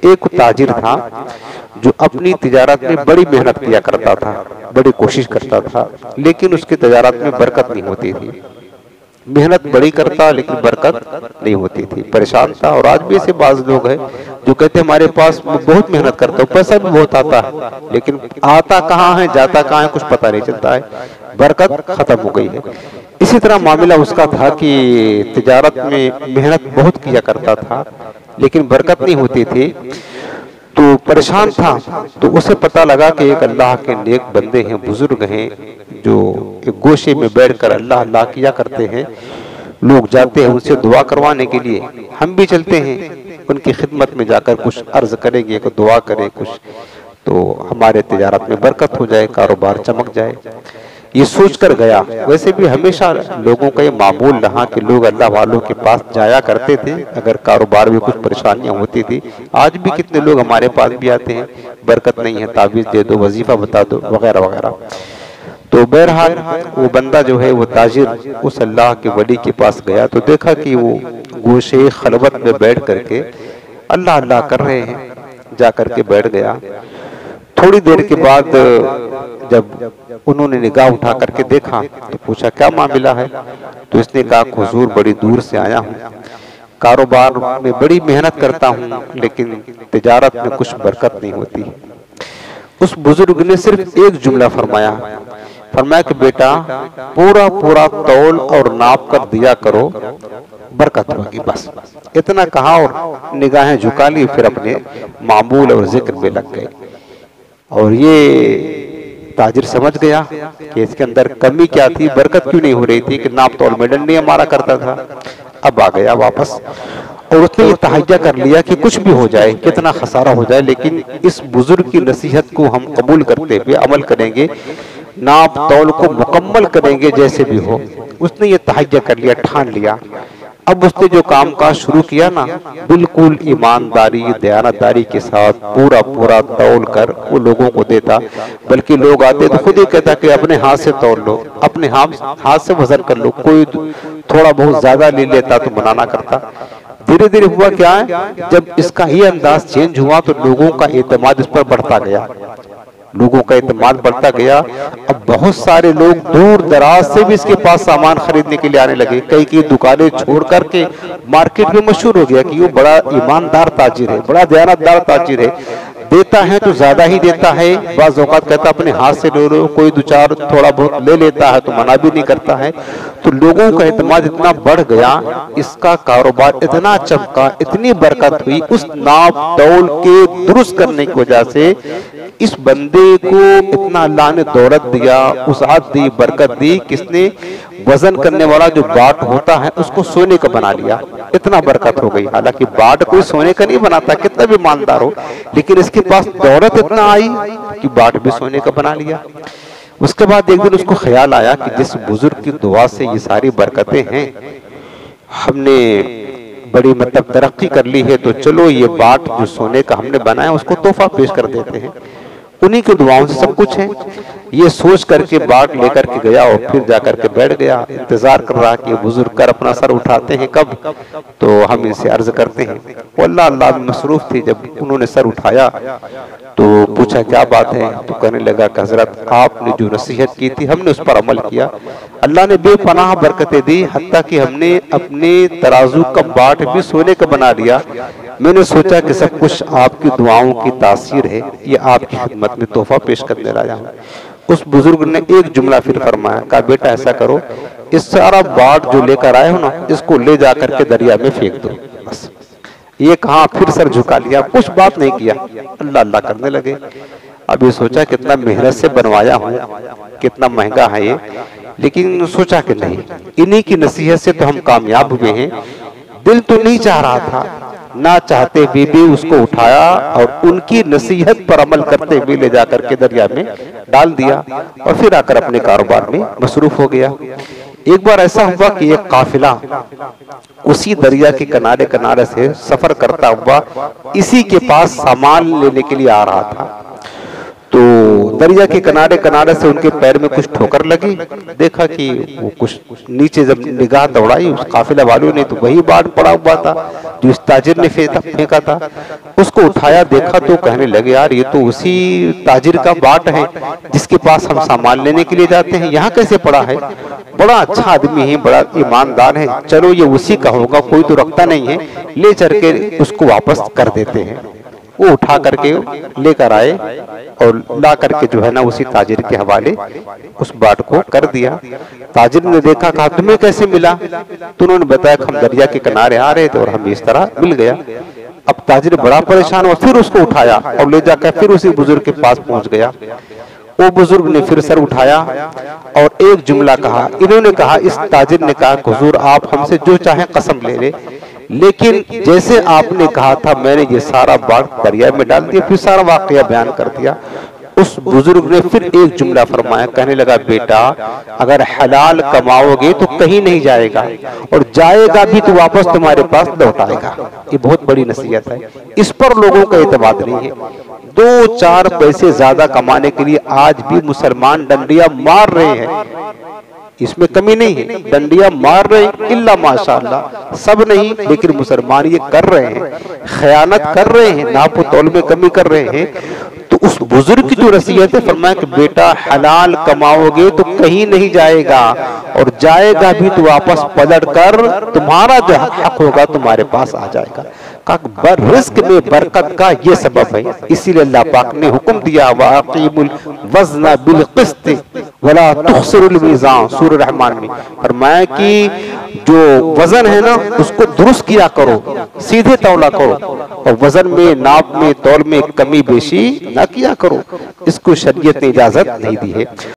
एक ताजिर था जो अपनी तिजारत में बड़ी मेहनत किया करता था, बड़ी कोशिश करता था, लेकिन उसकी तिजारत में बरकत नहीं होती थी। मेहनत बड़ी करता लेकिन बरकत नहीं होती थी, परेशान था। और आज भी ऐसे बाज लोग हैं जो कहते हैं हमारे पास बहुत मेहनत करता हूँ, पैसा भी बहुत आता है, लेकिन आता कहाँ है जाता कहाँ है कुछ पता नहीं चलता है, बरकत खत्म हो गई है। इसी तरह मामला उसका था कि तिजारत में मेहनत बहुत किया करता था लेकिन बरकत नहीं होती थी, तो परेशान था। तो उसे पता लगा कि एक अल्लाह के नेक बंदे हैं, बुजुर्ग हैं, जो एक गोशे में बैठकर अल्लाह अल्लाह किया करते हैं। लोग जाते हैं उनसे दुआ करवाने के लिए, हम भी चलते हैं उनकी खिदमत में जाकर कुछ अर्ज करेंगे, कुछ दुआ करें, कुछ तो हमारे तिजारत में बरकत हो जाए, कारोबार चमक जाए, ये सोचकर गया। वैसे भी हमेशा लोगों का ये मामूल रहा कि लोग अल्लाह वालों के पास जाया करते थे अगर कारोबार में कुछ परेशानियां होती थी। आज भी कितने लोग हमारे पास भी आते हैं, बरकत नहीं है, ताबीज दे दो, वजीफा बता दो, वगैरह वगैरह। तो बहरहाल वो बंदा जो है, वो ताजिर उस अल्लाह के वली के पास गया तो देखा कि वो गोशे खलवत में बैठ करके अल्लाह अल्लाह कर रहे हैं। जा करके बैठ गया। थोड़ी देर के बाद जब उन्होंने निगाह उठा करके देखा तो पूछा क्या मामला है। तो इसने कहा हुजूर बड़ी दूर से आया हूँ, कारोबार में बड़ी मेहनत करता हूँ लेकिन तिजारत में कुछ बरकत नहीं होती। उस बुजुर्ग ने सिर्फ एक जुमला फरमाया कि बेटा पूरा पूरा तौल और नाप कर दिया करो, बरकत होगी। बस इतना कहा और निगाहें झुका ली, फिर अपने मामूल और जिक्र में लग गए। और ये ताजिर समझ गया कि इसके अंदर कमी क्या थी, बरकत क्यों नहीं हो रही थी, कि नाप तौल में डंडे मारा करता था। अब आ गया वापस और उसने ये तहैया कर लिया कि कुछ भी हो जाए, कितना खसारा हो जाए, लेकिन इस बुजुर्ग की नसीहत को हम कबूल करते हुए अमल करेंगे, नाप तौल को मुकम्मल करेंगे जैसे भी हो। उसने ये तहैया कर लिया, ठान लिया। अब उसने जो काम काज शुरू किया ना, बिल्कुल ईमानदारी दयानतदारी के साथ पूरा पूरा तौल कर वो लोगों को देता। बल्कि लोग आते तो खुद ही कहता कि अपने हाथ से तौल लो, अपने हाथ से वजन कर लो। कोई थोड़ा बहुत ज्यादा ले लेता तो मना ना करता। धीरे धीरे हुआ क्या है, जब इसका ही अंदाज चेंज हुआ तो लोगों का एतमाद इस पर बढ़ता गया, लोगों का एतमाद बढ़ता गया। अब बहुत सारे लोग दूर दराज से भी इसके पास सामान खरीदने के लिए आने लगे। कई कई दुकानें छोड़ करके मार्केट में मशहूर हो गया कि वो बड़ा ईमानदार ताजिर है, बड़ा दयानतदार ताजिर है, देता है तो ज्यादा ही देता है। बाज़ औक़ात कहता अपने हाथ से ले लो, कोई दो चार थोड़ा बहुत ले लेता है तो मना भी नहीं करता है। तो लोगों का एतमाद इतना बढ़ गया, इसका कारोबार इतना चमका, इतनी बरकत हुई उस नाप तौल के दुरुस्त करने की वजह से। इस बंदे को इतना अल्लाह ने दौलत दिया, वसाअत दी, बरकत दी, किसने वजन करने वाला जो बाट होता है उसको सोने का बना लिया, इतना बरकत हो गई। हालांकि बाट कोई सोने का नहीं बनाता, कितना भी ईमानदार हो, लेकिन इसके पास दौलत इतना आई कि बाट भी सोने का बना लिया। उसके बाद एक दिन उसको ख्याल आया कि जिस बुजुर्ग की दुआ से ये सारी बरकतें हैं, हमने बड़ी मतलब तरक्की कर ली है, तो चलो ये बाट जो सोने का हमने बनाया उसको तोहफा पेश कर देते हैं, उन्हीं की दुआओं से सब कुछ है। ये सोच करके बाट लेकर के गया और फिर जाकर के बैठ गया, इंतजार कर रहा कि बुजुर्ग कर अपना सर उठाते हैं कब, तो हम इनसे अर्ज करते हैं। वो अल्लाह अल्लाह में मसरूफ थी। जब उन्होंने सर उठाया तो पूछा क्या बात है, तो कहने लगा कि हजरत आपने जो नसीहत की थी हमने उस पर अमल किया, अल्लाह ने बेपनाह बरकतें दी, हत्ता कि हमने अपने तराजू का बाट भी सोने का बना लिया। मैंने सोचा कि सब कुछ आपकी दुआओं की तासीर है, ये आपकी खिदमत में तोहफा पेश करने लाया हूँ। उस बुजुर्ग ने एक जुमला फिर फरमाया, कहा बेटा ऐसा करो, इस सारा बाट जो लेकर आए हो ना, इसको ले जाकर के दरिया में फेंक दो। बस ये कहा, फिर सर झुका लिया, कुछ बात नहीं किया, अल्लाह अल्लाह करने लगे। अब ये सोचा कितना मेहनत से बनवाया हूँ, कितना महंगा है ये, लेकिन सोचा कि नहीं, इन्हीं की नसीहत से तो हम कामयाब हुए हैं। दिल तो नहीं चाह रहा था, ना चाहते हुए भी उसको उठाया और उनकी नसीहत पर अमल करते हुए ले जाकर के दरिया में डाल दिया और फिर आकर अपने कारोबार में मसरूफ हो गया। एक बार ऐसा हुआ कि एक काफिला उसी दरिया के किनारे किनारे से सफर करता हुआ इसी के पास सामान लेने के लिए आ रहा था। तो दरिया के किनारे किनारे से उनके पैर में कुछ ठोकर लगी, देखा कि वो कुछ नीचे जब निगाह दौड़ाई उस काफिला वालों ने तो वही बाट पड़ा हुआ था जो इस ताजिर ने फेंका था। उसको उठाया, देखा तो कहने लगे यार ये तो उसी ताजिर का बाट है जिसके पास हम सामान लेने के लिए जाते हैं, यहाँ कैसे पड़ा है? बड़ा अच्छा आदमी है, बड़ा ईमानदार है, चलो ये उसी का होगा, कोई तो रखता नहीं है, ले चल के उसको वापस कर देते हैं। वो उठा करके लेकर आए और ला करके जो है ना उसी ताजिर के हवाले उस बाट को कर दिया। ताजिर ने देखा, कहा तुम्हें कैसे मिला? तो उन्होंने बताया हम दरिया के किनारे आ रहे थे और हमें इस तरह मिल गया। अब ताजिर बड़ा परेशान हुआ, फिर उसको उठाया और ले जाकर फिर उसी बुजुर्ग के पास पहुंच गया। वो बुजुर्ग ने फिर सर उठाया और एक जुमला कहा। इन्होंने कहा, इस ताजिर ने कहा हुजूर आप हमसे जो चाहे कसम ले ले, लेकिन जैसे आपने कहा था मैंने ये सारा बाट दरिया में डाल दिया, फिर सारा वाकया बयान कर दिया। उस बुजुर्ग ने फिर एक जुमला फरमाया, कहने लगा बेटा अगर हलाल कमाओगे तो कहीं नहीं जाएगा और जाएगा भी तो वापस तुम्हारे पास लौट आएगा। ये बहुत बड़ी नसीहत है, इस पर लोगों का एतमाद नहीं है। 2-4 पैसे ज्यादा कमाने के लिए आज भी मुसलमान डंडियां मार रहे हैं, इसमें कमी नहीं है, डंडियां मार रहे हैं, इल्ला माशाअल्लाह सब नहीं, लेकिन मुसलमान ये कर रहे हैं, खयानत कर रहे हैं, नापो तौल में कमी कर रहे हैं। तो उस बुजुर्ग की जो नसीहत है, फरमाया कि बेटा हलाल कमाओगे तो कहीं नहीं जाएगा और जाएगा भी तो वापस पलट कर तुम्हारा जो हक होगा तुम्हारे पास आ जाएगा। रिस्क में बरकत का ये सबब है, इसीलिए अल्लाह पाक ने हुक्म दिया वाक़ीमुल वज़्न बिल क़िस्त वला तुख़्सिरुल मीज़ान, सूरह रहमान में फरमाया कि जो वजन है ना उसको दुरुस्त किया करो, सीधे तौला करो और वजन में नाप में तौल में कमी बेशी ना किया करो, इसको शरीयत ने इजाजत नहीं दी है।